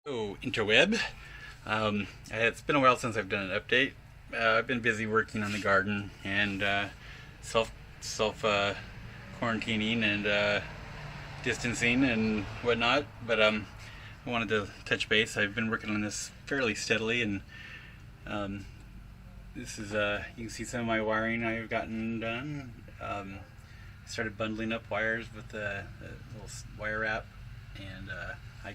Oh, interweb. It's been a while since I've done an update. I've been busy working on the garden and self quarantining and distancing and whatnot. But I wanted to touch base. I've been working on this fairly steadily, and um, this is you can see some of my wiring I've gotten done. I started bundling up wires with a little wire wrap, and I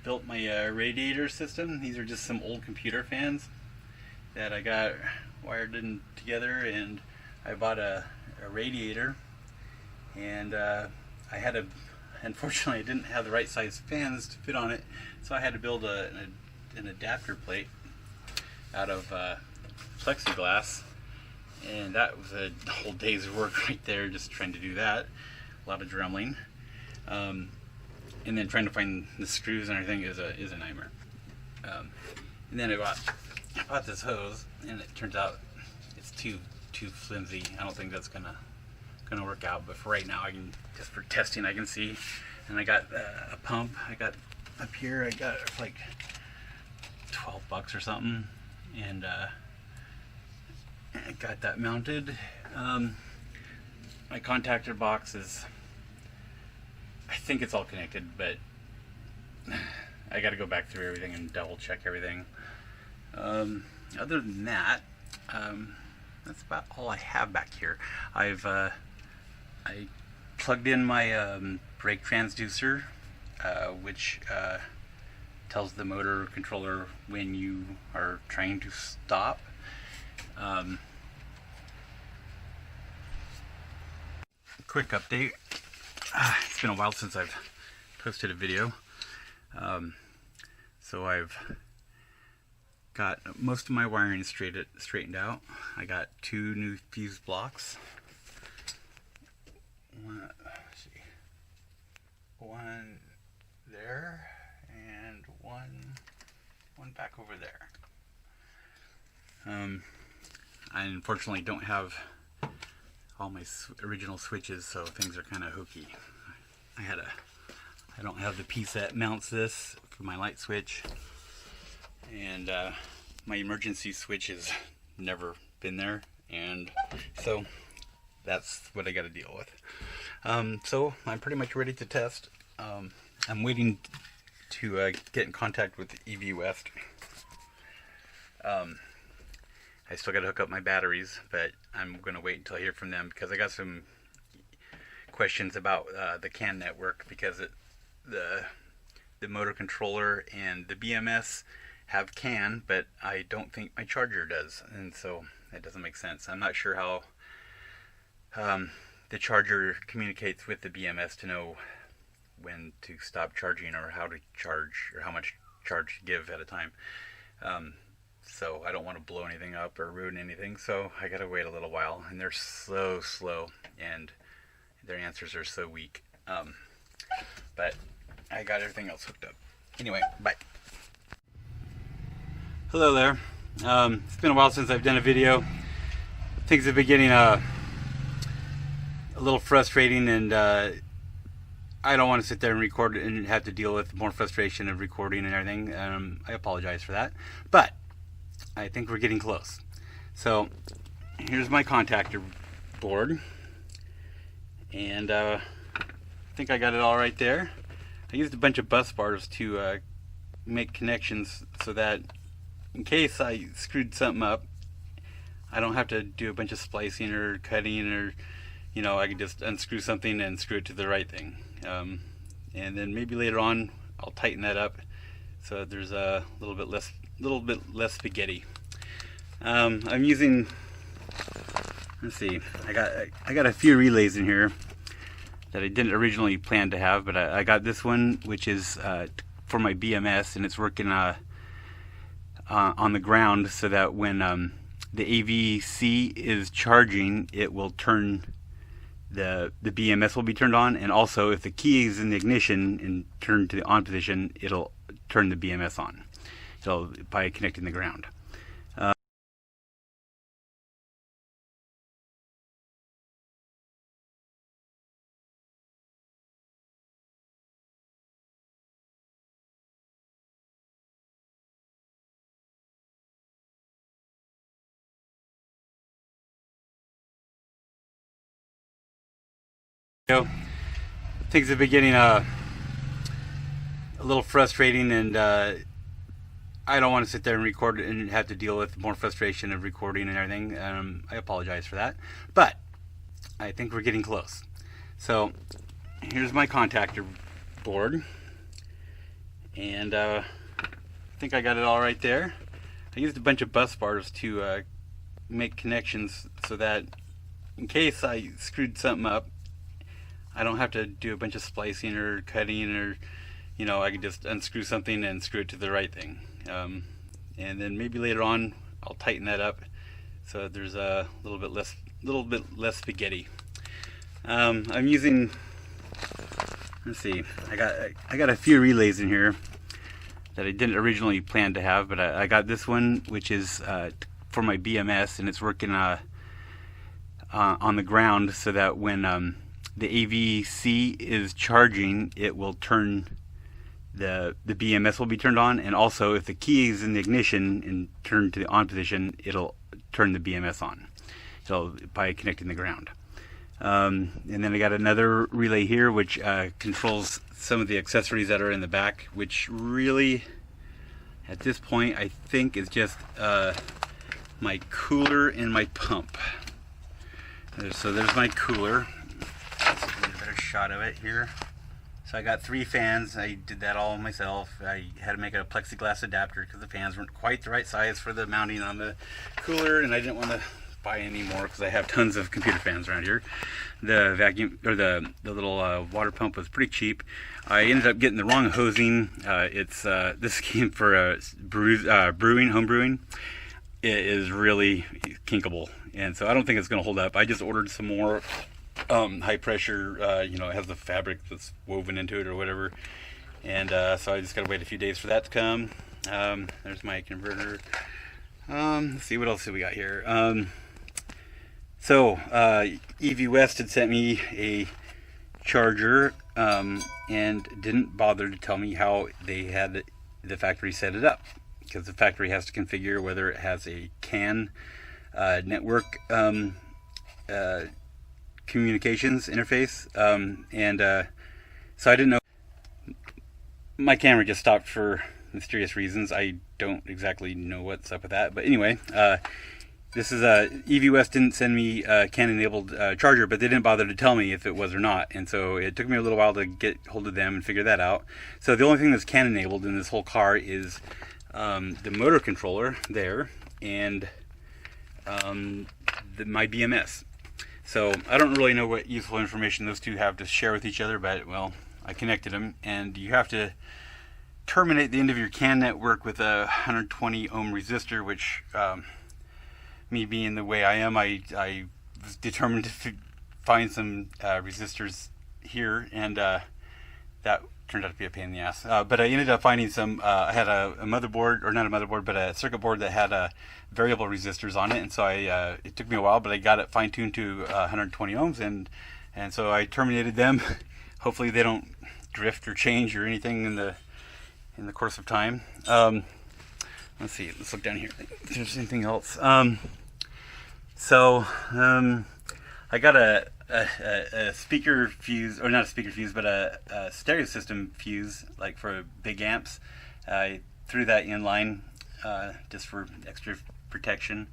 built my radiator system. These are just some old computer fans that I got wired in together, and I bought a radiator, and unfortunately, I didn't have the right size fans to fit on it, so I had to build an adapter plate out of plexiglass, and that was a whole day's work right there, just trying to do that. A lot of drumming. And then trying to find the screws and everything is a nightmare. And then I bought this hose, and it turns out it's too flimsy. I don't think that's gonna work out. But for right now, just for testing, I can see. And I got a pump. I got up here. I got it for like $12 or something, and I got that mounted. My contactor box is, I think it's all connected, but I got to go back through everything and double check everything. Other than that, that's about all I have back here. I plugged in my brake transducer, which tells the motor controller when you are trying to stop. Quick update. It's been a while since I've posted a video. So I've got most of my wiring straightened out. I got 2 new fuse blocks. One there and one back over there. I unfortunately don't have all my original switches, so things are kind of hokey. I don't have the piece that mounts this for my light switch, and my emergency switch has never been there, and so that's what I got to deal with. So I'm pretty much ready to test. I'm waiting to get in contact with EV West. I still got to hook up my batteries, but I'm going to wait until I hear from them, because I got some questions about the CAN network, because the motor controller and the BMS have CAN, but I don't think my charger does, and so that doesn't make sense. I'm not sure how the charger communicates with the BMS to know when to stop charging, or how to charge, or how much charge to give at a time. So I don't want to blow anything up or ruin anything, so I gotta wait a little while, and they're so slow, and their answers are so weak. But I got everything else hooked up. Anyway, bye. Hello there. It's been a while since I've done a video. Things have been getting a little frustrating, and I don't want to sit there and record and have to deal with more frustration of recording and everything. I apologize for that, but I think we're getting close. So here's my contactor board, and I think I got it all right there. I used a bunch of bus bars to make connections, so that in case I screwed something up, I don't have to do a bunch of splicing or cutting, or I can just unscrew something and screw it to the right thing. And then maybe later on I'll tighten that up so there's a little bit less spaghetti. I'm using, let's see, I got a few relays in here that I didn't originally plan to have, but I got this one, which is for my BMS, and it's working on the ground, so that when the AVC is charging, it will turn the BMS will be turned on, and also if the key is in the ignition and turned to the on position, it'll turn the BMS on. So by connecting the ground. Things have been getting a little frustrating, and I don't want to sit there and record and have to deal with more frustration of recording and everything. I apologize for that, but I think we're getting close. So here's my contactor board, and I think I got it all right there. I used a bunch of bus bars to make connections so that in case I screwed something up, I don't have to do a bunch of splicing or cutting, or I could just unscrew something and screw it to the right thing. And then maybe later on I'll tighten that up so there's a little bit less spaghetti. I'm using, let's see, I got a few relays in here that I didn't originally plan to have, but I got this one, which is for my BMS, and it's working on the ground so that when the AVC is charging, it will turn the BMS will be turned on, and also if the key is in the ignition and turned to the on position, it'll turn the BMS on. So by connecting the ground. And then I got another relay here which controls some of the accessories that are in the back, which really at this point I think is just my cooler and my pump. So there's my cooler. Let's get a better shot of it here. So I got 3 fans. I did that all myself. I had to make a plexiglass adapter because the fans weren't quite the right size for the mounting on the cooler, and I didn't want to buy any more because I have tons of computer fans around here. The vacuum, or the little water pump, was pretty cheap. I ended up getting the wrong hosing. This came for brewing, home brewing. It is really kinkable, and so I don't think it's going to hold up. I just ordered some more high pressure, it has the fabric that's woven into it or whatever, and so I just gotta wait a few days for that to come. There's my converter. Let's see, what else do we got here? So EV West had sent me a charger and didn't bother to tell me how they had the factory set it up, because the factory has to configure whether it has a CAN network communications interface, so I didn't know. My camera just stopped for mysterious reasons. I don't exactly know what's up with that, but anyway, this is EV West didn't send me a CAN enabled charger, but they didn't bother to tell me if it was or not, and so it took me a little while to get hold of them and figure that out. So the only thing that's CAN enabled in this whole car is the motor controller there and my BMS. So I don't really know what useful information those two have to share with each other, but well, I connected them, and you have to terminate the end of your CAN network with a 120 ohm resistor, which me being the way I am, I was determined to find some resistors here, and that turned out to be a pain in the ass. But I ended up finding some. I had a motherboard, or not a motherboard, but a circuit board that had variable resistors on it, and so it took me a while, but I got it fine-tuned to 120 ohms, and so I terminated them. Hopefully they don't drift or change or anything in the course of time. Let's see. Let's look down here if there's anything else. I got a speaker fuse, or not a speaker fuse, but a stereo system fuse, like for big amps. I threw that in line just for extra protection.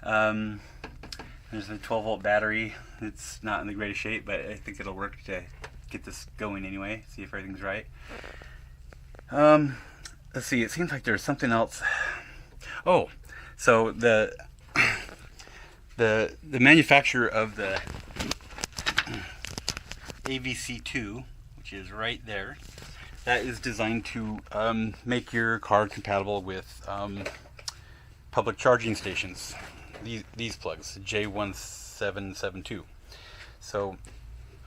There's a 12 volt battery. It's not in the greatest shape, but I think it'll work to get this going anyway, see if everything's right. Let's see, it seems like there's something else. Oh, so the manufacturer of the AVC2, which is right there, that is designed to make your car compatible with public charging stations. These plugs, J1772. So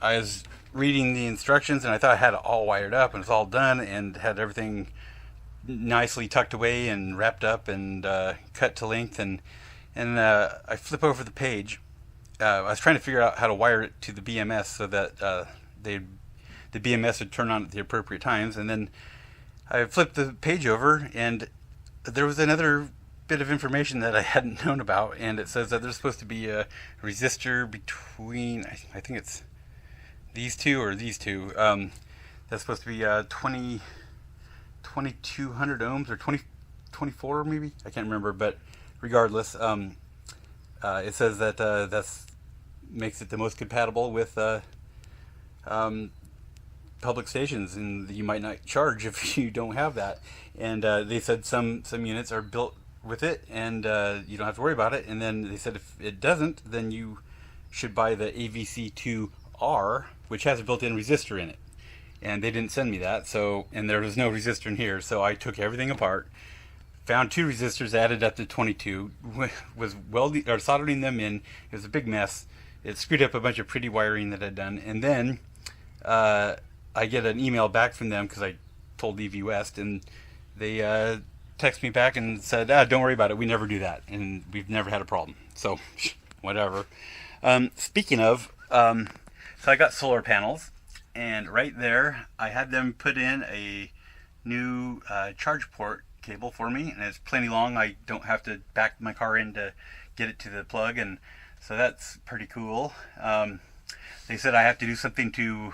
I was reading the instructions, and I thought I had it all wired up and it's all done and had everything nicely tucked away and wrapped up and cut to length, and I flip over the page. I was trying to figure out how to wire it to the BMS so that the BMS would turn on at the appropriate times, and then I flipped the page over, and there was another bit of information that I hadn't known about, and it says that there's supposed to be a resistor between, I think it's these two or these two. That's supposed to be 2200 ohms or 24 maybe. I can't remember, but regardless, it says that that's makes it the most compatible with public stations, and you might not charge if you don't have that. And they said some units are built with it, and you don't have to worry about it. And then they said if it doesn't, then you should buy the AVC2R, which has a built-in resistor in it. And they didn't send me that, so, and there was no resistor in here, so I took everything apart, found 2 resistors, added up to 22, was welding or soldering them in. It was a big mess. It screwed up a bunch of pretty wiring that I'd done, and then I get an email back from them because I told EV West, and they text me back and said, don't worry about it, we never do that, and we've never had a problem. So whatever. Speaking of, so I got solar panels, and right there I had them put in a new charge port cable for me, and it's plenty long. I don't have to back my car in to get it to the plug, and so that's pretty cool. They said I have to do something to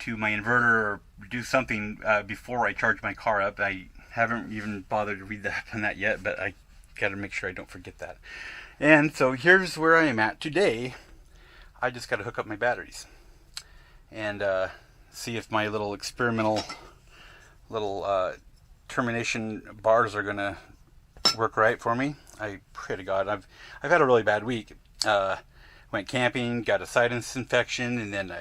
my inverter or do something before I charge my car up. I haven't even bothered to read that on that yet, but I got to make sure I don't forget that. And so here's where I am at today. I just got to hook up my batteries and see if my little experimental little termination bars are gonna work right for me. I pray to God. I've had a really bad week. Went camping, got a sinus infection, and then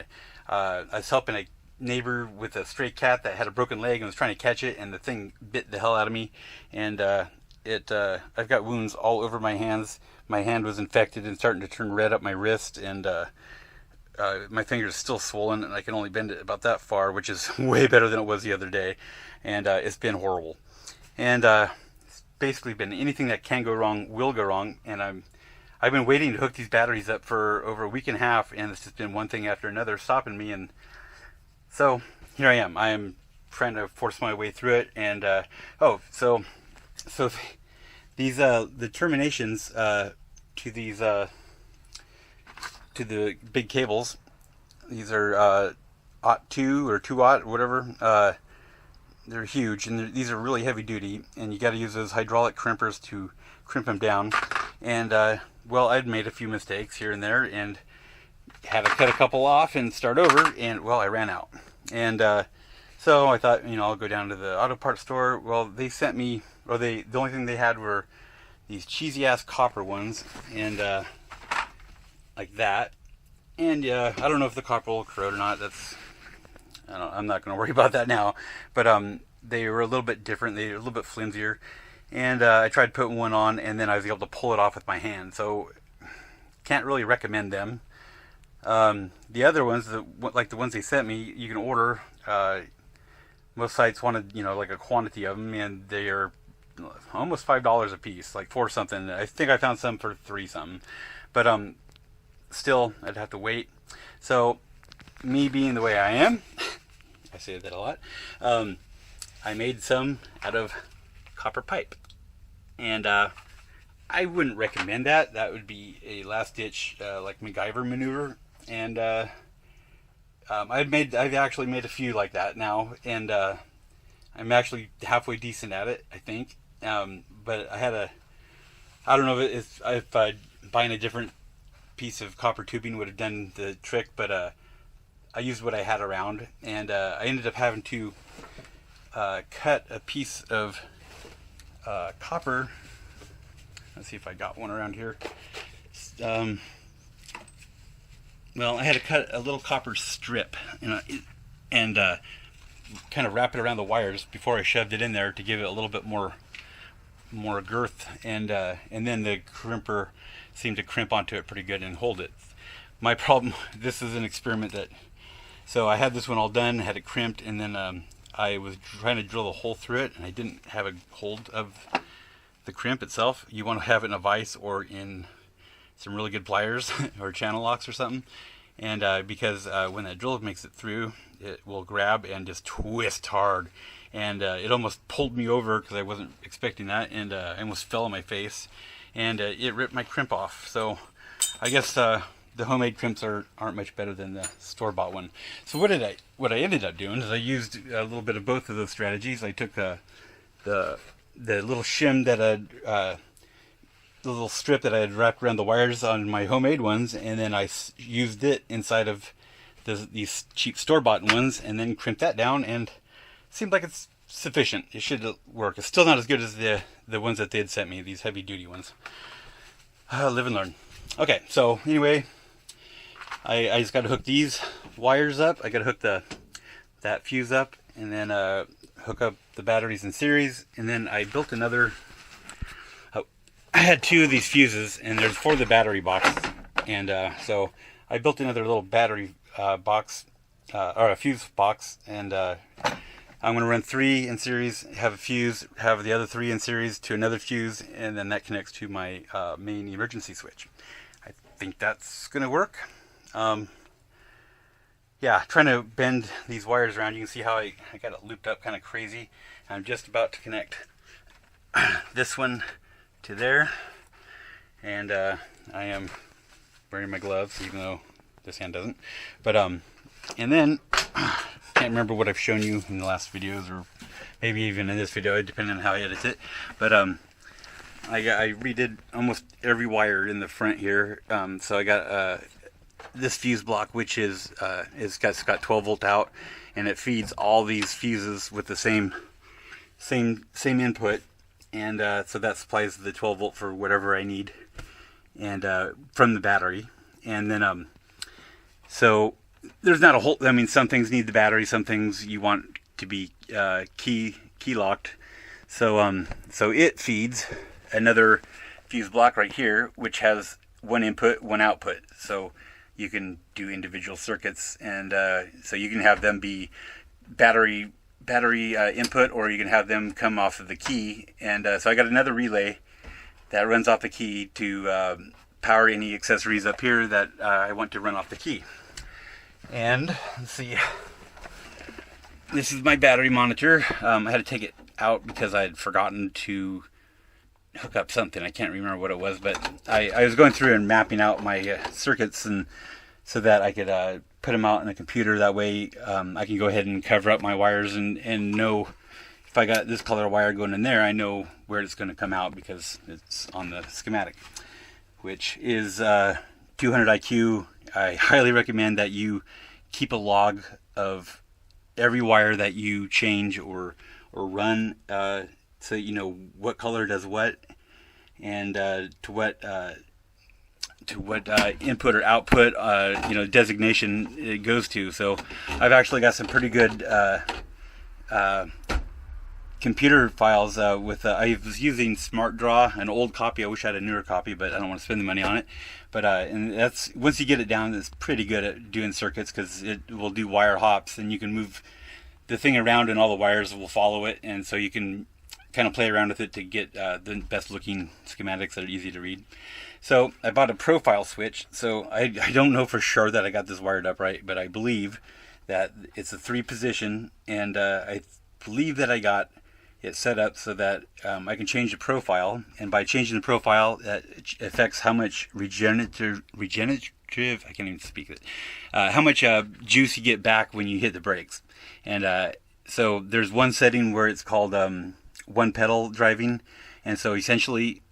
I was helping a neighbor with a stray cat that had a broken leg and was trying to catch it, and the thing bit the hell out of me. And I've got wounds all over my hands. My hand was infected and starting to turn red up my wrist, and my finger's still swollen, and I can only bend it about that far, which is way better than it was the other day. And it's been horrible. And it's basically been anything that can go wrong will go wrong. And I've been waiting to hook these batteries up for over a week and a half, and it's just been one thing after another stopping me. And so here I am. I am trying to force my way through it. And so these the terminations to these to the big cables. These are aught 2 or 2 aught, whatever. They're huge, and these are really heavy duty, and you got to use those hydraulic crimpers to crimp them down. And well, I'd made a few mistakes here and there, and had to cut a couple off and start over, and well, I ran out. And so I thought, I'll go down to the auto parts store. Well, they sent me, or the only thing they had were these cheesy ass copper ones, and like that. And I don't know if the copper will corrode or not. I'm not going to worry about that now. But they were a little bit different. They were a little bit flimsier. And I tried putting one on, and then I was able to pull it off with my hand. So can't really recommend them. The other ones, like the ones they sent me, you can order. Most sites wanted, like a quantity of them, and they are almost $5 a piece, like 4 something. I think I found some for 3 something. But still, I'd have to wait. So me being the way I am, I say that a lot, I made some out of copper pipe, and I wouldn't recommend that. That would be a last-ditch like MacGyver maneuver. And I've actually made a few like that now, and I'm actually halfway decent at it, I think. But I don't know if buying a different piece of copper tubing would have done the trick, but I used what I had around, and I ended up having to cut a piece of copper. Let's see if I got one around here. Well, I had to cut a little copper strip, and kind of wrap it around the wires before I shoved it in there to give it a little bit more girth, and then the crimper seemed to crimp onto it pretty good and hold it. My problem, this is an experiment so I had this one all done, had it crimped, and then I was trying to drill a hole through it, and I didn't have a hold of the crimp itself. You want to have it in a vise or in some really good pliers or channel locks or something, and because when that drill makes it through, it will grab and just twist hard, and it almost pulled me over because I wasn't expecting that, and I almost fell on my face, and it ripped my crimp off. So I guess the homemade crimps aren't much better than the store-bought one. So what I ended up doing is I used a little bit of both of those strategies. I took the little shim that the little strip that I had wrapped around the wires on my homemade ones, and then I used it inside of these cheap store-bought ones, and then crimped that down, and it seemed like it's sufficient. It should work. It's still not as good as the ones that they had sent me, these heavy-duty ones. Live and learn. Okay, so anyway, I just got to hook these wires up. I got to hook that fuse up, and then hook up the batteries in series, and then I built another. I had 2 of these fuses, and there's for the battery box, and so I built another little battery box, or a fuse box, and I'm going to run 3 in series, have a fuse, have the other 3 in series to another fuse, and then that connects to my main emergency switch. I think that's going to work. Yeah, trying to bend these wires around. You can see how I got it looped up kind of crazy. I'm just about to connect this one to there, and I am wearing my gloves, even though this hand doesn't. But and then can't remember what I've shown you in the last videos, or maybe even in this video, depending on how I edit it. But I redid almost every wire in the front here. So I got this fuse block, which is it's got 12 volt out, and it feeds all these fuses with the same input, and so that supplies the 12 volt for whatever I need, and from the battery. And then so there's not a whole, I mean, some things need the battery, some things you want to be key locked. So so it feeds another fuse block right here, which has 1 input, 1 output. So you can do individual circuits, and so you can have them be battery input, or you can have them come off of the key. And so I got another relay that runs off the key to power any accessories up here that I want to run off the key. And let's see, this is my battery monitor. I had to take it out because I had forgotten to hook up something. I can't remember what it was, but I was going through and mapping out my circuits, and so that I could put them out in a computer. That way I can go ahead and cover up my wires and know if I got this color wire going in there, I know where it's going to come out because it's on the schematic, which is 200 IQ. I highly recommend that you keep a log of every wire that you change or run, so you know what color does what, and to what input or output designation it goes to. So I've actually got some pretty good computer files with I was using SmartDraw, an old copy. I wish I had a newer copy, but I don't want to spend the money on it. But and that's, once you get it down, it's pretty good at doing circuits, because it will do wire hops, and you can move the thing around and all the wires will follow it, and so you can kind of play around with it to get the best looking schematics that are easy to read. So I bought a profile switch. So I don't know for sure that I got this wired up right, but I believe that it's a 3 position, and I believe that I got it set up so that I can change the profile, and by changing the profile, that affects how much regenerative, I can't even speak it, how much juice you get back when you hit the brakes. And so there's one setting where it's called one pedal driving, and so essentially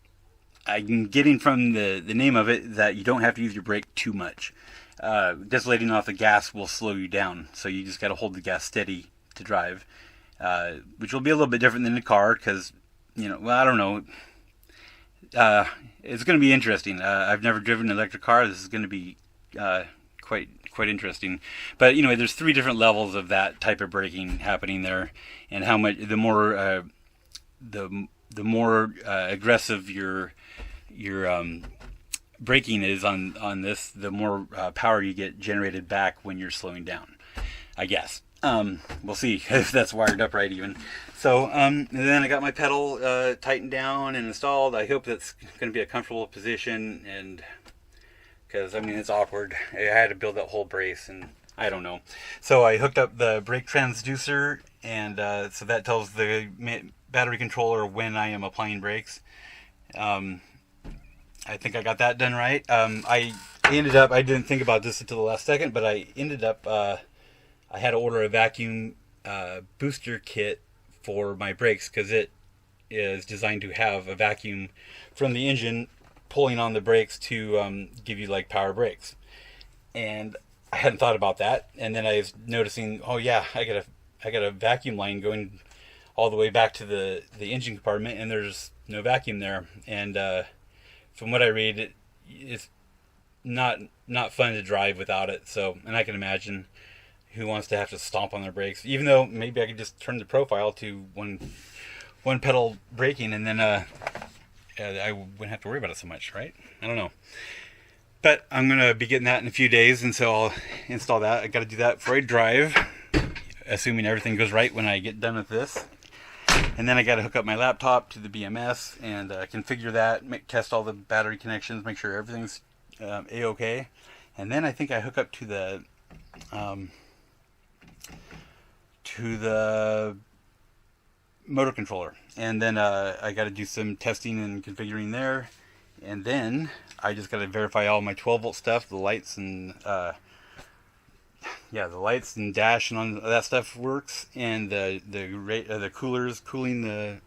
I'm getting from the name of it that you don't have to use your brake too much. Just letting off the gas will slow you down, so you just got to hold the gas steady to drive, which will be a little bit different than the car, because, you know, well, I don't know. It's going to be interesting. I've never driven an electric car. This is going to be quite interesting. But, you know, there's 3 different levels of that type of braking happening there, and how much the more aggressive your braking is on this, the more power you get generated back when you're slowing down, I guess. We'll see if that's wired up right even. So and then I got my pedal tightened down and installed. I hope that's going to be a comfortable position, and because I mean it's awkward. I had to build that whole brace, and I don't know. So I hooked up the brake transducer, and so that tells the battery controller when I am applying brakes. I think I got that done right. I I didn't think about this until the last second, but I ended up, I had to order a vacuum booster kit for my brakes because it is designed to have a vacuum from the engine pulling on the brakes to give you like power brakes. And I hadn't thought about that. And then I was noticing, oh yeah, I got a vacuum line going all the way back to the engine compartment, and there's no vacuum there. And from what I read, it's not fun to drive without it. So, and I can imagine who wants to have to stomp on their brakes. Even though maybe I could just turn the profile to one pedal braking, and then I wouldn't have to worry about it so much, right? I don't know. But I'm going to be getting that in a few days, and so I'll install that. I got to do that before I drive, assuming everything goes right when I get done with this. And then I got to hook up my laptop to the BMS and configure that, test all the battery connections, make sure everything's A-OK. And then I think I hook up to the motor controller. And then I got to do some testing and configuring there. And then I just got to verify all my 12-volt stuff, the lights and the lights and dash and all that stuff works, and the coolers cooling the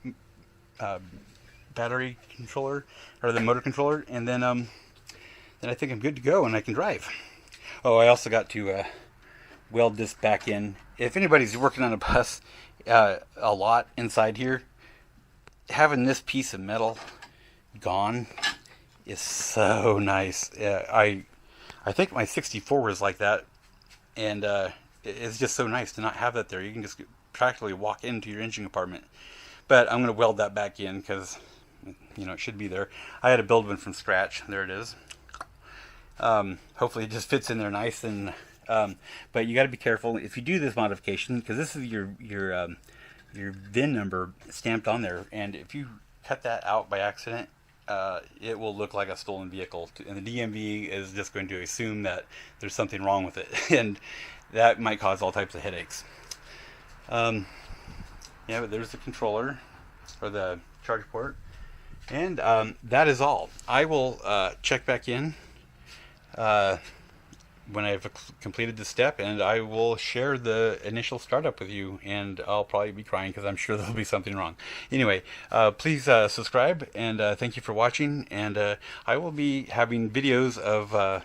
battery controller or the motor controller, and then I think I'm good to go and I can drive. Oh, I also got to weld this back in. If anybody's working on a bus a lot inside here, having this piece of metal gone is so nice. I think my 64 was like that, and it's just so nice to not have that there. You can just practically walk into your engine compartment. But I'm going to weld that back in because, it should be there. I had to build one from scratch. There it is. Hopefully it just fits in there nice. And but you got to be careful if you do this modification, because this is your VIN number stamped on there, and if you cut that out by accident, it will look like a stolen vehicle, and the DMV is just going to assume that there's something wrong with it, and that might cause all types of headaches. But there's the controller or the charge port, and that is all. I will check back in when I've completed this step, and I will share the initial startup with you, and I'll probably be crying because I'm sure there'll be something wrong. Anyway, please subscribe, and thank you for watching, and I will be having videos of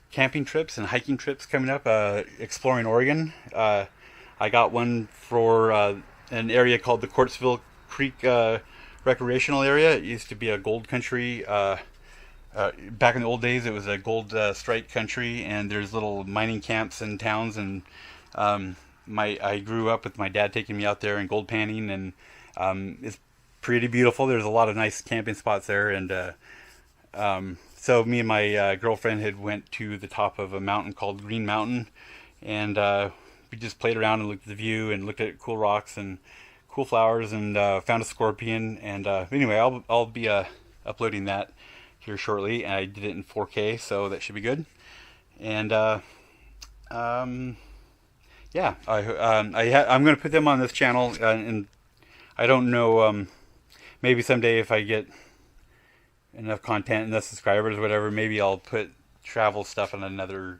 camping trips and hiking trips coming up, exploring Oregon. I got one for an area called the Quartzville Creek Recreational Area. It used to be a gold country. Back in the old days, it was a gold strike country, and there's little mining camps and towns. And I grew up with my dad taking me out there and gold panning, and it's pretty beautiful. There's a lot of nice camping spots there, and so me and my girlfriend had went to the top of a mountain called Green Mountain, and we just played around and looked at the view and looked at cool rocks and cool flowers, and found a scorpion. And anyway, I'll be uploading that here shortly, and I did it in 4K, so that should be good. And I'm going to put them on this channel, and I don't know, maybe someday if I get enough content, enough subscribers, whatever, maybe I'll put travel stuff on another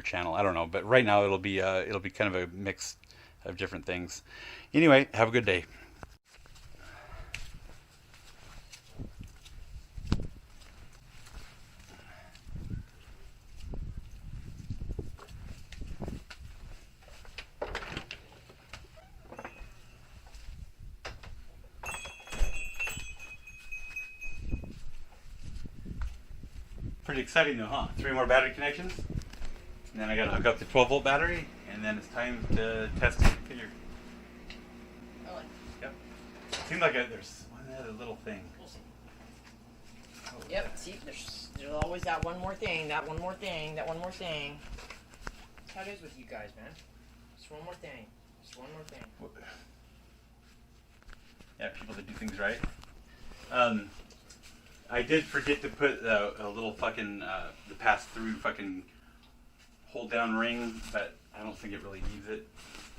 channel. I don't know, but right now it'll be kind of a mix of different things. Anyway, have a good day. Pretty exciting though, huh? 3 more battery connections, and then I gotta hook up the 12-volt battery, and then it's time to test and configure. Really? Yep. Seems like there's one other little thing. We'll see. Oh, yep, see, there's always that one more thing, that one more thing, that one more thing. That's how it is with you guys, man. Just one more thing. Just one more thing. Yeah, people that do things right. I did forget to put a little fucking the pass-through fucking hold-down ring, but I don't think it really needs it.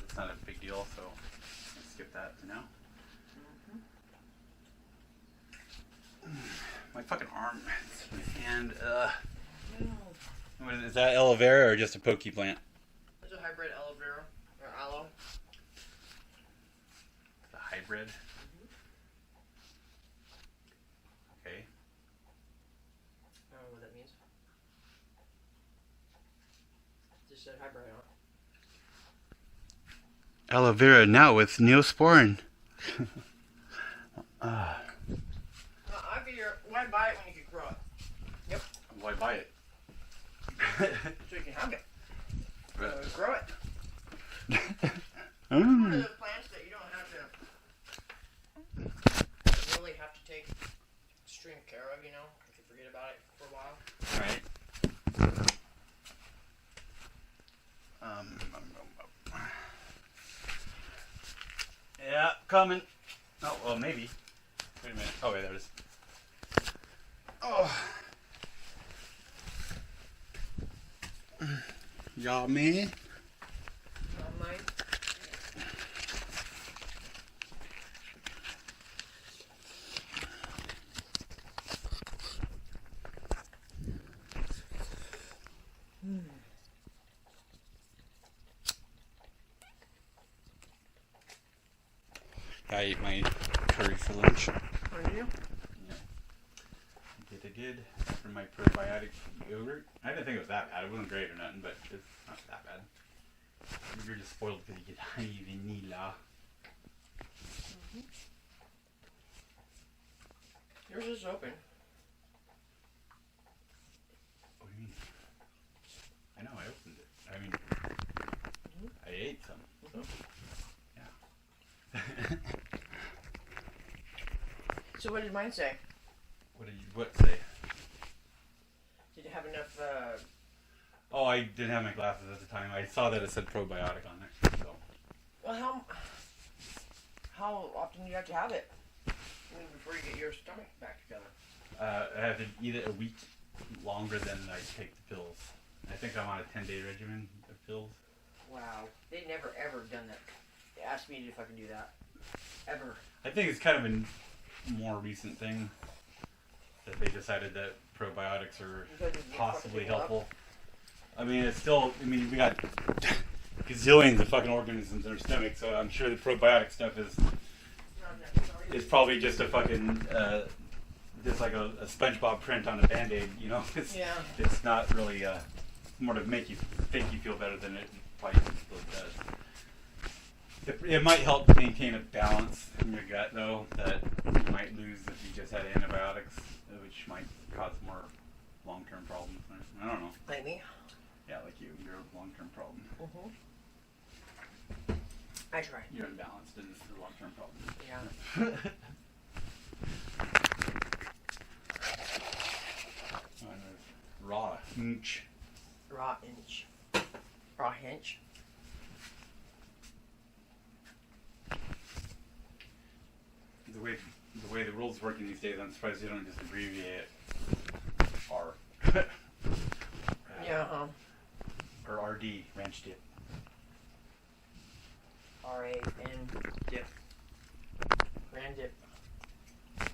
It's not a big deal, so I'll skip that for now. My fucking arm, my hand. No. What is that aloe vera or just a pokey plant? It's a hybrid aloe vera or aloe. The hybrid. Okay. I don't know what that means. Just said hybrid on it. Aloe vera now with neosporin. I figure, why buy it when you can grow it? Yep. Why buy it? So you can have it. Grow it. It's one of those plants that you don't have to really have to take extreme care of, you know? You can forget about it for a while. Right. Yeah, coming. Oh, well, maybe. Wait a minute. Oh, wait, there it is. Oh. Y'all, man. Not mine. I ate my curry for lunch. Are you? I did. For my probiotic yogurt. I didn't think it was that bad. It wasn't great or nothing, but it's not that bad. You're just spoiled because you get honey vanilla. Yours is open. What do you mean? I know, I opened it. I mean, I ate some. So. Yeah. So what did mine say? What say? Did you have enough, Oh, I didn't have my glasses at the time. I saw that it said probiotic on there. So. well, how often do you have to have it? Before you get your stomach back together. I have to eat it a week longer than I take the pills. I think I'm on a 10-day regimen of pills. Wow. They never ever done that. They asked me if I could do that. Ever. I think it's kind of a more recent thing that they decided that probiotics are possibly helpful. I mean, it's still, we got gazillions of fucking organisms in our stomach, so I'm sure the probiotic stuff is probably just a fucking, just like a SpongeBob print on a Band-Aid, you know? It's not really, more to make you feel better than it probably really does. It might help maintain a balance in your gut, though, that you might lose if you just had antibiotics, which might cause more long-term problems. I don't know. Like me? Yeah, like you. You're a long-term problem. I try. You're imbalanced and it's a long-term problem. Yeah. Raw inch. Raw inch. Raw hinch. The way the rules working these days, I'm surprised you don't just abbreviate it. R. Yeah, Or RD, ranch dip. R-A-N dip. Ran dip. I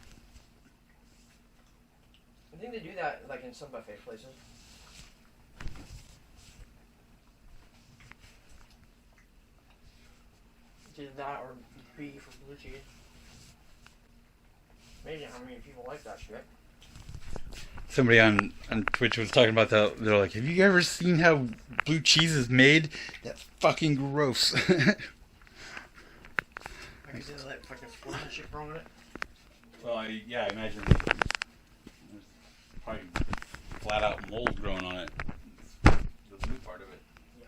think they do that like in some buffet places. Did that or B for blue cheese. Amazing how many people like that shit. Somebody on Twitch was talking about that. They're like, have you ever seen how blue cheese is made? That's fucking gross. Like, is it like fucking squirrel and shit growing in it? Well, I imagine there's probably flat out mold growing on it. It's the blue part of it. Yeah.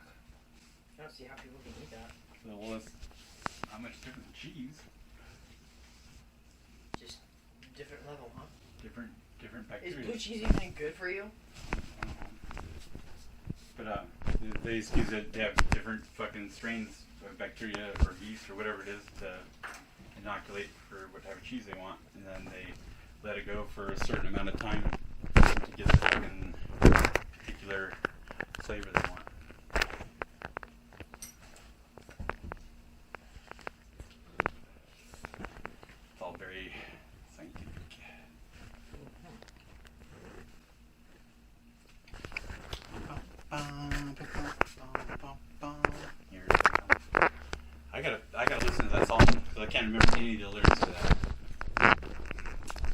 I don't see how people can eat that. Well, that's not much different than cheese. Just different level, huh? Different Is bacteria. blue cheese even good for you? But they use it. They have different fucking strains of bacteria or yeast or whatever it is to inoculate for whatever cheese they want, and then they let it go for a certain amount of time to get the fucking particular flavor they want. It's all very scientific. Oh. can't remember any of the lyrics to that.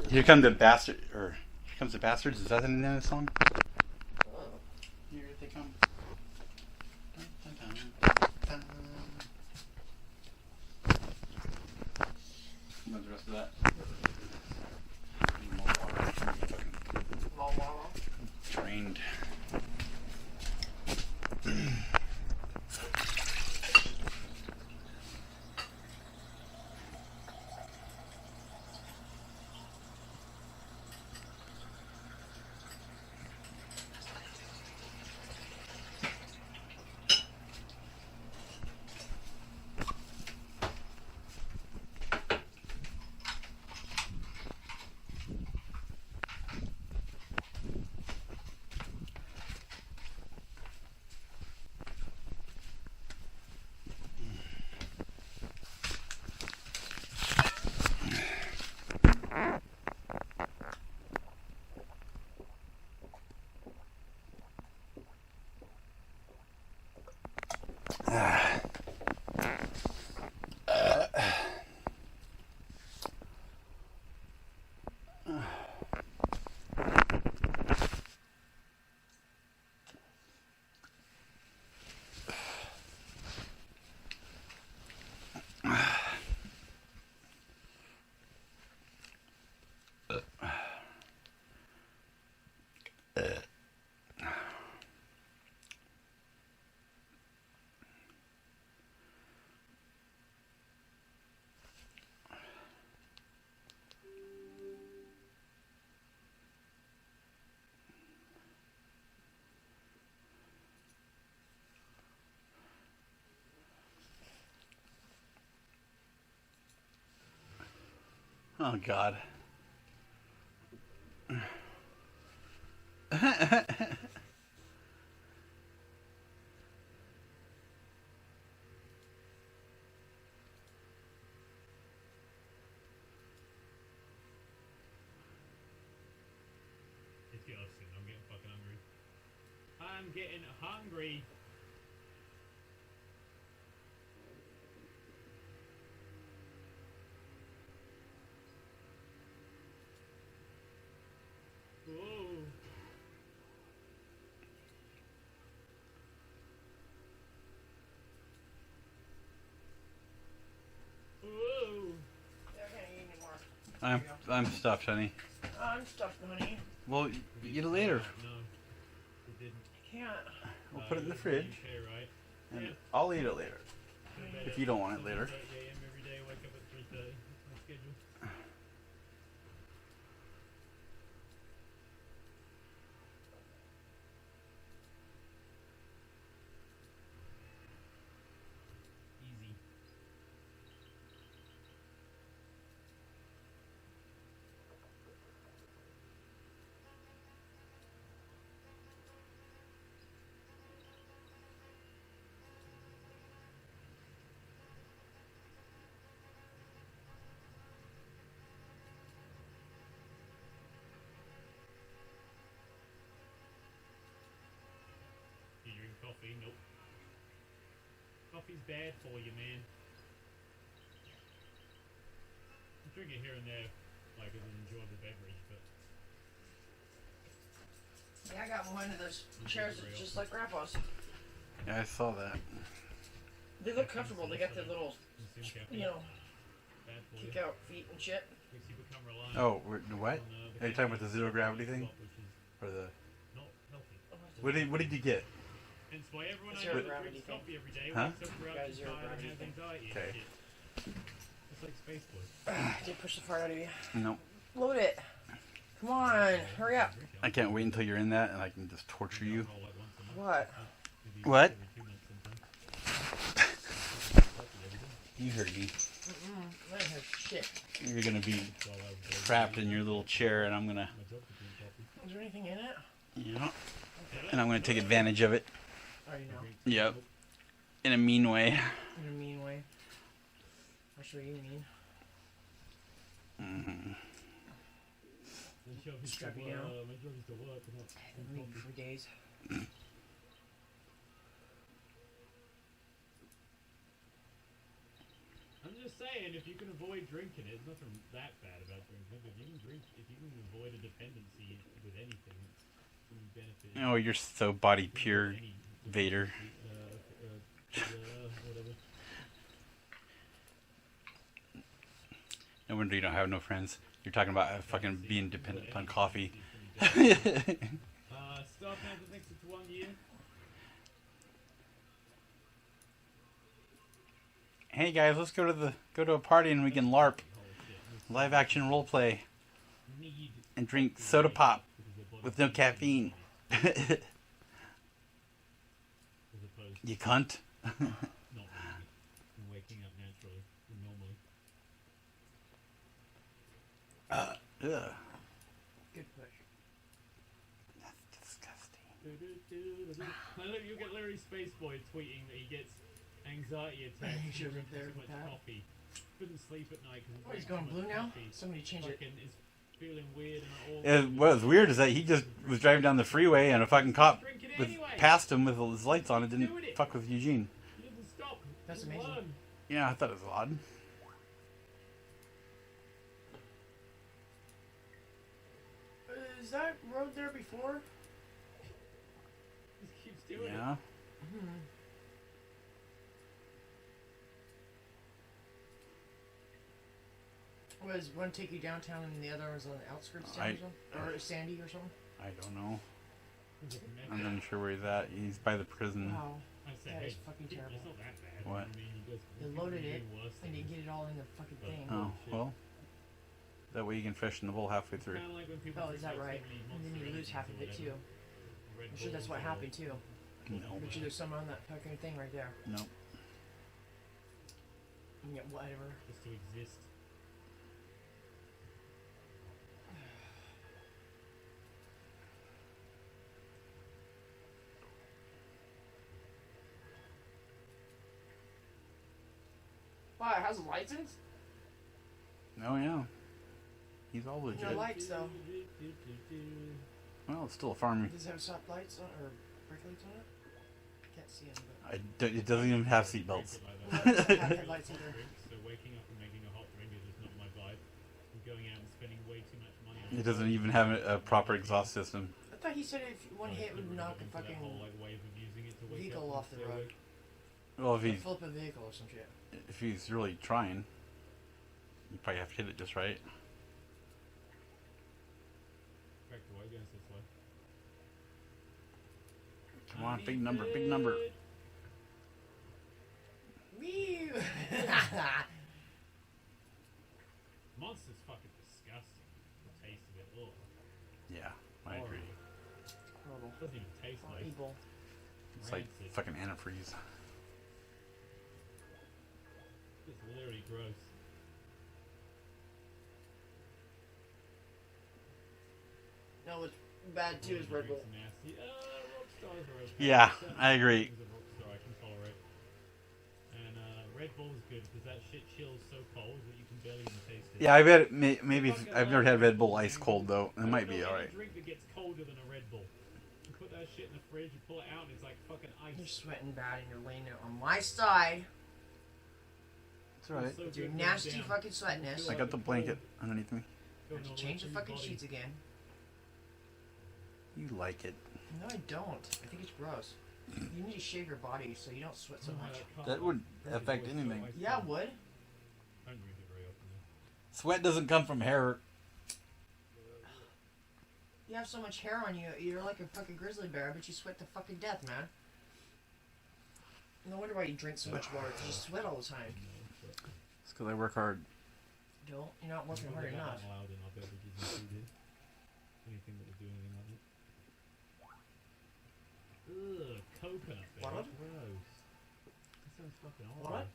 Here Come the Bastard, or Here Comes the Bastards. Is that the name of the song? Oh. Here they come. You want the rest of that? Need more water. More water. Drained. Oh God. I'm getting hungry. Whoa. Whoa. Yeah, I can't eat anymore. I'm stuffed, honey. I'm stuffed, honey. Well, eat it later. No, it didn't. I can't. We'll put it in the fridge, Okay, right? and Yeah. I'll eat it later. If you don't want it later. 8 a.m. every day, wake up at 3:30. That's my schedule. Easy. You drink coffee? Nope. Coffee's bad for you, man. I drink it here and there, like as an enjoyable beverage, but Yeah, I got one of those chairs that's just like Grandpa's. Yeah, I saw that. They look comfortable. They got the little, consume caffeine. you know, Bad for you. kick out feet and shit. Makes you become reliant Oh, what? on, Are you talking about the zero gravity thing? which is Or the? not healthy. What did you get? Hence why everyone I Zero know that gravity drinks thing. coffee every day Huh? wakes up throughout Got a the zero night and gravity has thing. anxiety Okay. and shit. It's like Space Boy. I did push the fart out of you. No, Load it. Come on, hurry up. I can't wait until you're in that, and I can just torture you. What? What? You heard me. I didn't hear shit. You're gonna be trapped in your little chair, and I'm gonna, Is there anything in it? and I'm gonna take advantage of it. I already know. Yep. In a mean way. In a mean way. Actually, you mean. Mm-hmm. Strap you down. Meeting for days. I'm just just saying, if you can avoid drinking it, there's nothing that bad about drinking it. But if you can if you can avoid a dependency with anything, it's going to benefit. Oh, you're so body pure, Any, Vader. whatever. No wonder you don't have no friends. You're talking about fucking being dependent upon coffee. Staff member thinks it's 1 year. Hey guys, let's go to a party and we can LARP, live action role play, and drink soda pop with no caffeine. You cunt. Not really. I'm waking up naturally, normally. Ugh. Good push. That's disgusting. Look, you get Larry Spaceboy tweeting that he gets anxiety attacks. He should have drinks there too with much that. coffee. Couldn't sleep at night because Oh, he's going blue now? Somebody change it. Fucking is feeling weird and all. What was weird is that he just was driving down the freeway and a fucking cop Drink it with anyway. passed him with his lights on and didn't Doing it. fuck with Eugene. He didn't stop. That's He amazing. learned. Yeah, I thought it was odd. Is that road there before? He keeps doing it. Yeah. Was one take you downtown and the other was on the outskirts of town or something? Or Sandy or something? I don't know. He's like a I'm mega- not sure where he's at. He's by the prison. Wow. I said, That hey, is fucking terrible. It's not that bad. What? I mean, he goes, They people loaded do it worse and didn't things. get it all in the fucking thing. Oh, well. That way you can fish in the bowl halfway through. Kinda like when people Oh, drink is that like right? 70 And then you Monster lose half of it Energy too. or whatever. Red I'm sure that's Bull what or happened too. No. I bet you there's some on that fucking thing right there. No. Yeah, whatever. Just to exist. Wow, it has a license? Oh, yeah. He's all No legit. lights though. Well, it's still a farm. Does it have stop lights on or brake lights on it? Can't see them, It doesn't even have seatbelts. but it doesn't have headlights either. So waking up and making a hot drink is just not my vibe. I'm going out and spending way too much money on It doesn't even have a proper exhaust system. I thought he said if one hit would knock a fucking vehicle off the road. Well, if Or he's flip a vehicle or some shit. if he's really trying, you probably have to hit it just right. Back to white guys this way. Come on, big number, big number. Wee! Monster's fucking disgusting. The taste of it. Ugh. Yeah, I agree. Horrible. Doesn't even taste nice. Evil. It's like Rancid. fucking antifreeze. It's literally gross. No, what's bad too is Red Bull. Nasty. Rockstars are okay. Yeah, Certain I agree. things of Rockstar I can tolerate. And Red Bull's good because that shit chills so cold that you can barely even taste it. Yeah, I bet maybe I've never had Red Bull ice cold though. It might be Any alright. drink that gets colder than a Red Bull. You put that shit in the fridge, you pull it out, and it's like fucking You're ice. sweating bad and you're laying there on my side It's alright. So with your good, nasty damn. fucking sweatness. I got the blanket underneath me. You have to change the fucking sheets again. You like it. No, I don't. I think it's gross. You need to shave your body so you don't sweat so much. That wouldn't affect anything. Yeah, it would. I don't drink it very often. Sweat doesn't come from hair. You have so much hair on you, you're like a fucking grizzly bear, but you sweat to fucking death, man. No wonder why you drink so much water, because you sweat all the time. It's because I work hard. Don't. You're not working hard enough. Allowed in our beverages included. Anything that would do anything like that. Ugh, coconut beer. What? Gross. That sounds fucking What? horrible.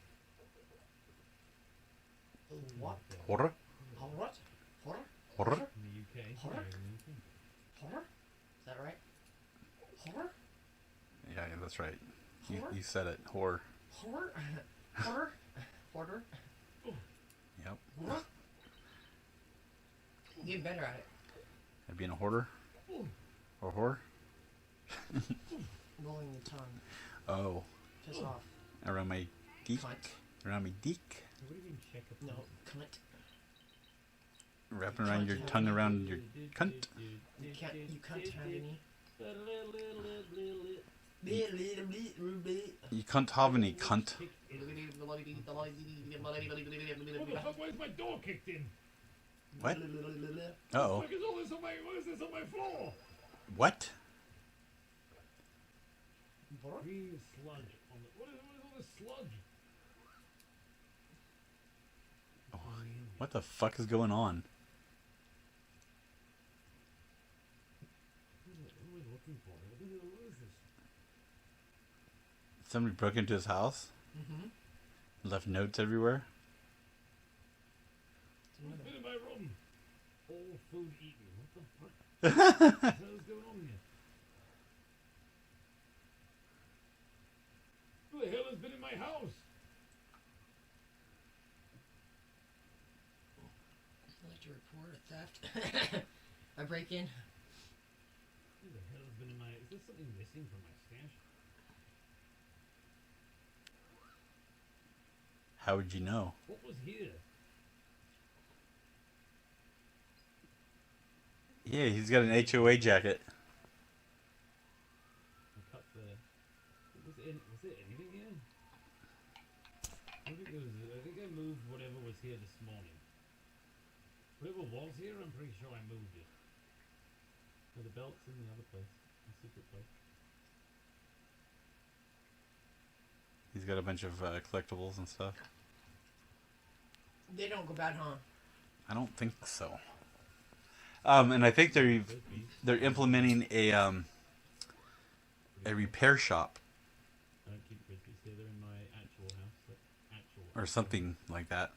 What? Water? What? Horror? Water? In the UK. Horror? Yeah, in the UK. Horror? Is that right? Horror? Yeah, that's right. Horror? You said it. Whore. Horror? Horror? Horror? Yep. Horror? Get better at it. At being a hoarder? Or whore? Rolling the tongue. Oh. Piss off. Around my deek. Cunt. Around my deek. What do you mean check a No, pussy? cunt. Wrapping around your tongue around your cunt. You can't have any. You can't have any cunt. What the fuck? Where's my door kicked in? What? What Uh-oh. the fuck is all this on my? What is this on my floor? What? Green sludge on the. What is all this sludge? What the fuck is going on? What am I looking for? What is this? Somebody broke into his house? Mm-hmm. Left notes everywhere? What's been in my room? All food eaten. What the fuck? What the hell is going on here? Who the hell has been in my house? I'd like to report a theft. I break in. Who the hell has been in my... Is there something missing from my stash? How would you know? What was here? Yeah, he's got an HOA jacket. I cut the... Was there anything here? I think I moved whatever was here this morning. Whatever was here, I'm pretty sure I moved it. So the belt's in the other place. The secret place. He's got a bunch of collectibles and stuff. They don't go bad, huh? I don't think so. And I think they're implementing a repair shop I don't keep frisbees here. They're in my actual house. or something like that.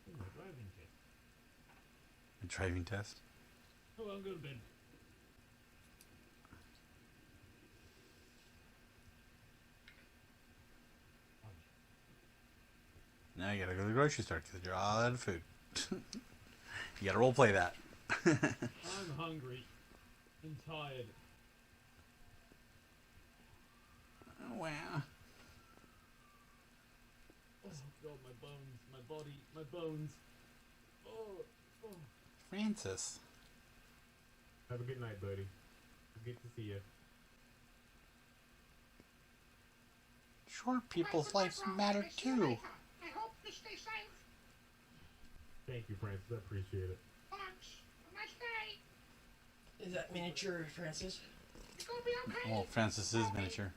Oh, my driving test. A driving test. Oh, I'll go to bed. Now you gotta go to the grocery store because you're all out of food. You gotta role play that. I'm hungry and tired. Wow. Oh god, my bones, my body, my bones. Oh. Francis. Have a good night, buddy. Good to see you. Short people's lives matter too. I hope you stay safe. Thank you, Francis. I appreciate it. Thanks. Have a nice day. Is that miniature, Francis? It's gonna be okay. Well, Francis is miniature.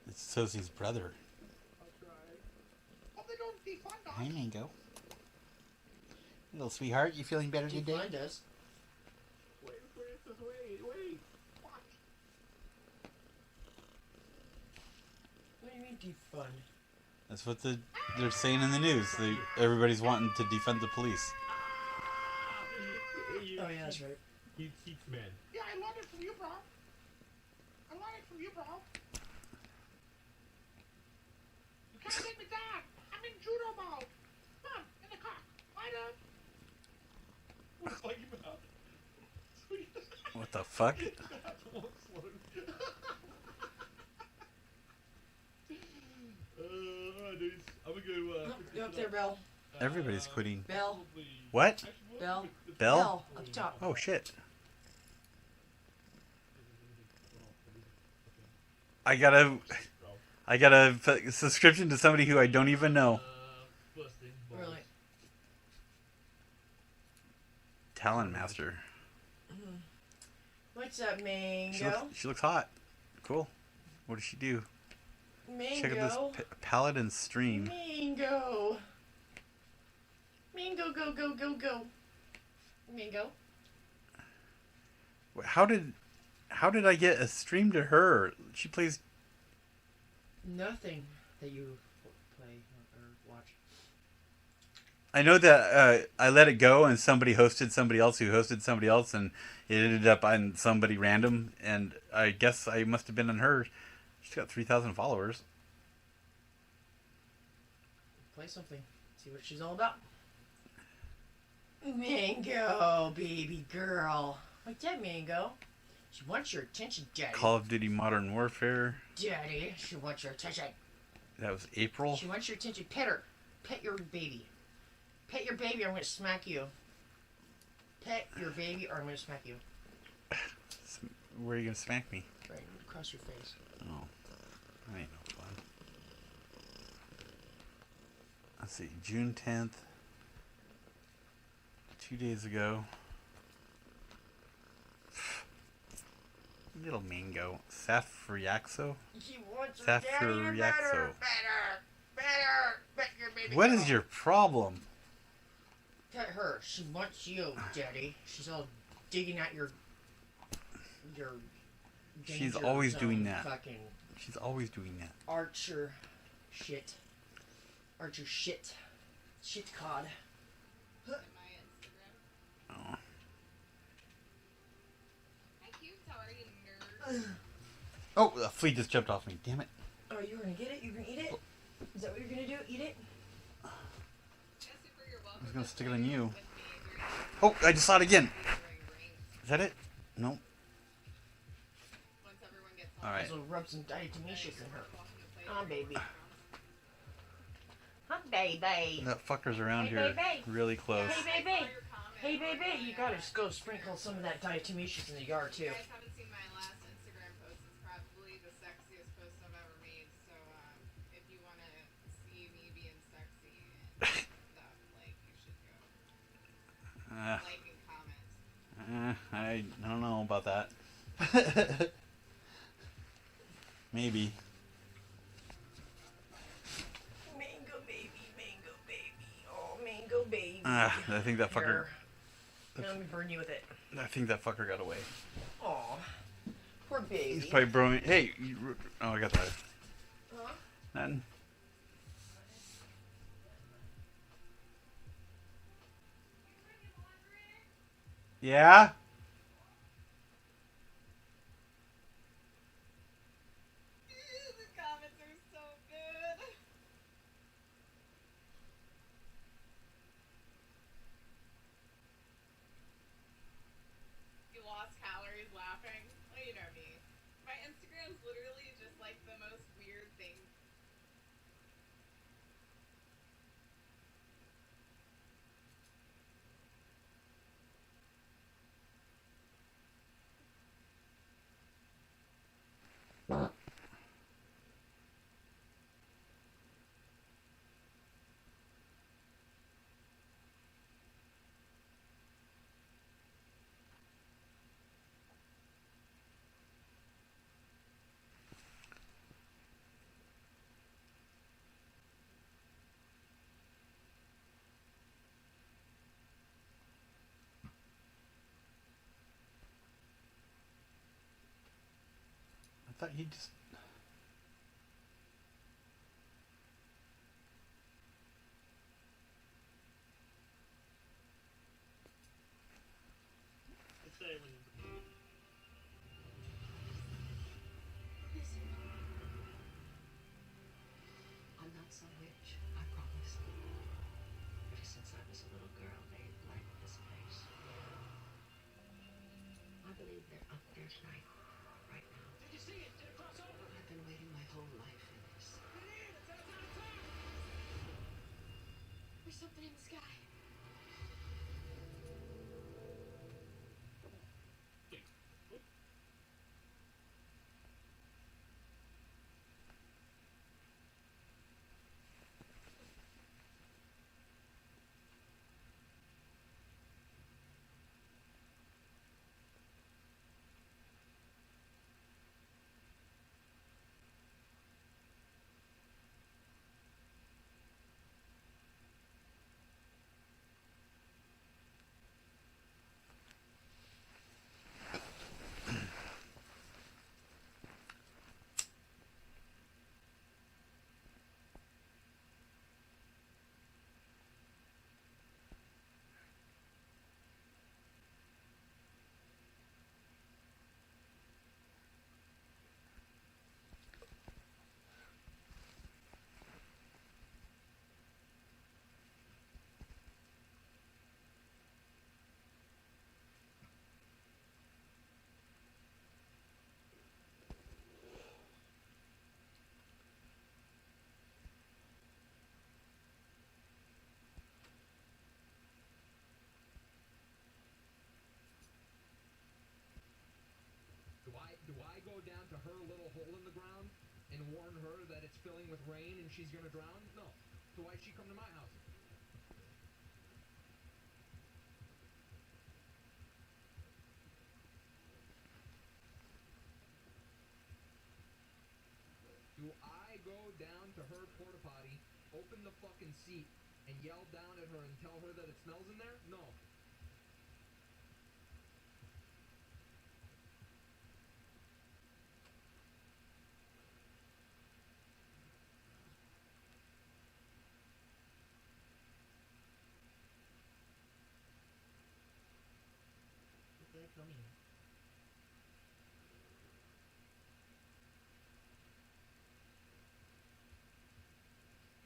It's Sosie's brother. I'll try. Hope they don't defund us. Hi, Mango. Little sweetheart, you feeling better Do you today? find us? Wait, Francis, wait. What? What do you mean defund? That's what they're saying in the news. Everybody's wanting to defund the police. Oh yeah, that's right. He's man. Yeah, I learned it from you, bro. You can't take me down. I'm in judo mode. Come on, in the car. Light up. What are you talking about? What the fuck? Alright, dudes. I'm gonna go. You up there, Belle? Everybody's quitting. Belle? What? Belle? Bell? Up top. Oh shit. I got a subscription to somebody who I don't even know. Really? Talent Master. What's up, Mango? She looks hot. Cool. What does she do? Check out Mango? this Paladin stream. Mango! Mango, go, go, go, go. Mango? How did I get a stream to her? She plays. Nothing that you play or watch. I know that I let it go, and somebody hosted somebody else who hosted somebody else, and it ended up on somebody random. And I guess I must have been on her. She's got 3,000 followers. Play something. See what she's all about. Mango, baby girl. What's that, Mango? She wants your attention, Daddy. Call of Duty Modern Warfare. Daddy, she wants your attention. That was April. She wants your attention. Pet her. Pet your baby. Pet your baby or I'm going to smack you. Pet your baby or I'm going to smack you. Where are you gonna smack me? Right across your face. Oh, that ain't no fun. Let's see, June 10th. 2 days ago. Little mango. Safriaxo? She wants her daddy to Safriaxo. better. Better. Pet your baby. What girl. is your problem? Pet her. She wants you, daddy. She's all digging at your She's danger always zone doing that. Fucking She's always doing that. Archer shit. Archer shit. Shit cod. My Instagram. Oh. Hi, cute. How are you, nerd? Oh, a flea just jumped off me. Damn it. Oh, you gonna get it? You gonna eat it? Is that what you're gonna do? Eat it? Yeah, super. You're welcome. I was gonna to stick it join on you. with me if you're Oh, I just saw it again. wearing rings. Is that it? No. Once everyone gets All right. So rub some diatomaceous in her. welcome to play Oh, your baby. rounds. Huh, baby. That fucker's around Hey, here baby. really close. Hey, All baby. your comments. Hey, baby. You gotta just go sprinkle some of that diatomaceous in the yard, If too. you guys haven't seen my last Instagram post, it's probably the sexiest post I've ever made. So if you want to see me being sexy and stuff, like, you should go Uh, like and comment. I don't know about that. Maybe. Mango baby, mango baby. Oh, mango baby. I think that fucker. Here. Here, let me burn you with it. I think that fucker got away. Aw. Poor baby. He's probably broing. Hey, oh, I got that. Huh? Nothing. Yeah. The comments are so good. You lost calories laughing. Well, you know me. My Instagram's literally just like the most weird thing. I thought you just. I'm not so rich, I promise. Ever since I was a little girl, they've liked this place. I believe they're up there tonight, right now. Did you see it? Did it cross over? I've been waiting my whole life for this. There's something in the sky. down to her little hole in the ground and warn her that it's filling with rain and she's gonna drown? No. So why'd she come to my house? Do I go down to her porta potty, open the fucking seat, and yell down at her and tell her that it smells in there? No. Good, come here.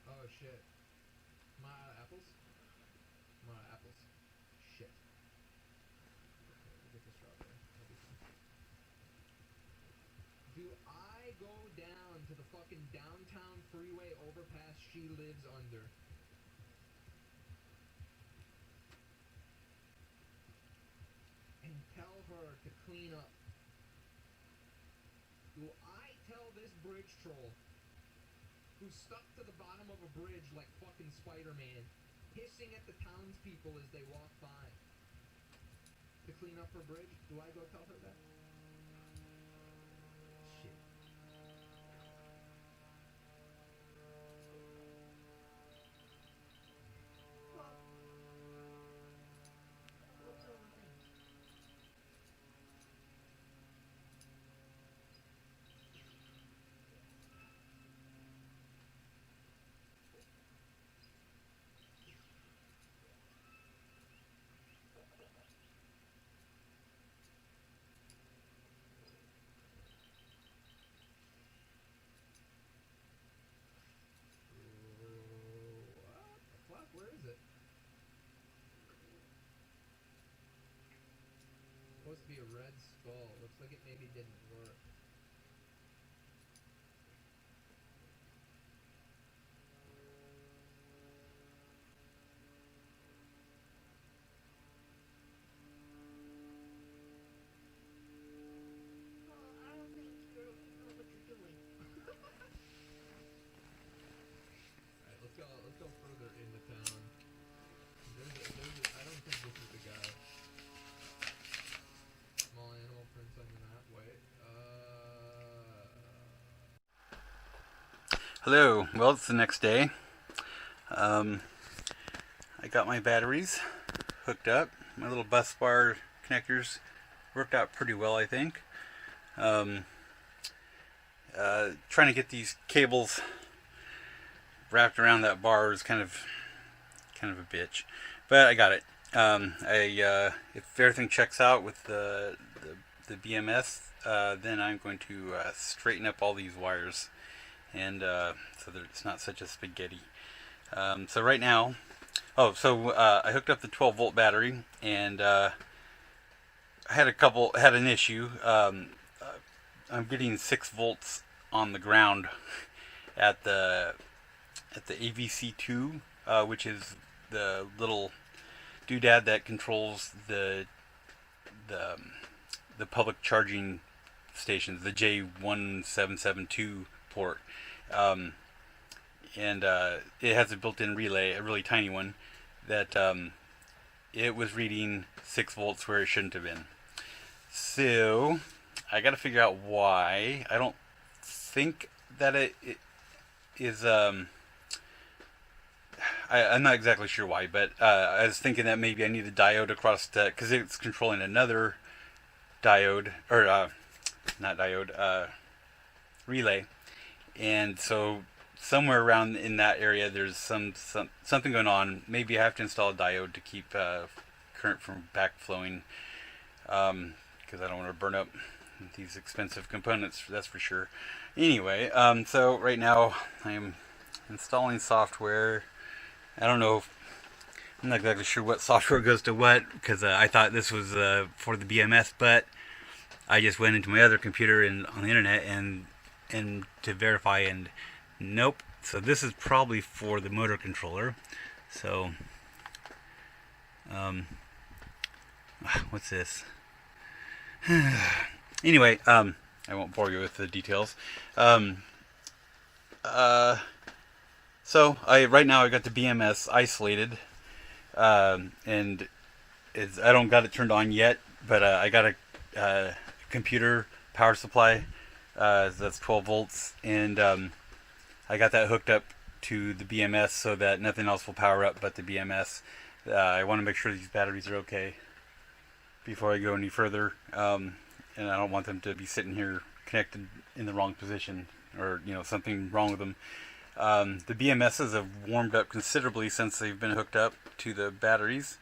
Oh shit. Am I out of apples? I'm out of apples. Shit. Okay, we'll get the strawberry. That'll be fine. Do I go down to the fucking downtown freeway overpass she lives under? And tell her to clean up? Do I tell this bridge troll who's stuck to the bottom of a bridge like fucking Spider-Man, hissing at the townspeople as they walk by, to clean up her bridge? Do I go tell her that? Shit. Well, we'll tell her things. What? Where is it? Supposed to be a red skull. Looks like it maybe didn't work. I don't think you know what you're doing. Alright, let's go further into town. I don't think this is the guy. Small animal prints on the map. Wait. Hello. Well, it's the next day. I got my batteries hooked up. My little bus bar connectors worked out pretty well, I think. Trying to get these cables wrapped around that bar is kind of a bitch, but I got it. If everything checks out with the BMS, then I'm going to straighten up all these wires, and so that it's not such a spaghetti. So right now, I hooked up the 12-volt battery, and I had an issue. I'm getting 6 volts on the ground at the AVC2, which is the little doodad that controls the public charging stations, the J1772 port, and it has a built-in relay, a really tiny one, that it was reading 6 volts where it shouldn't have been. So I got to figure out why. I don't think that it is. I'm not exactly sure why, but I was thinking that maybe I need a diode across because it's controlling another diode, or not diode, relay, and so somewhere around in that area there's something going on. Maybe I have to install a diode to keep current from backflowing, because I don't want to burn up these expensive components, that's for sure. Anyway, so right now I'm installing software. I don't know. I'm not exactly sure what software goes to what, because I thought this was for the BMS, but I just went into my other computer and on the internet and to verify, and nope. So this is probably for the motor controller. So what's this? Anyway, I I won't bore you with the details. So right now I got the BMS isolated, and I don't got it turned on yet, but I got a computer power supply that's 12 volts, and I got that hooked up to the BMS so that nothing else will power up but the BMS. I want to make sure these batteries are okay before I go any further, and I don't want them to be sitting here connected in the wrong position, or something wrong with them. The BMSs have warmed up considerably since they've been hooked up to the batteries,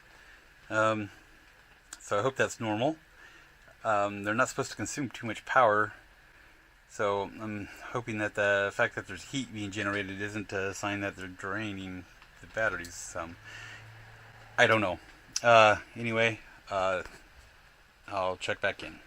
so I hope that's normal. They're not supposed to consume too much power, so I'm hoping that the fact that there's heat being generated isn't a sign that they're draining the batteries. I don't know. Anyway, I'll check back in.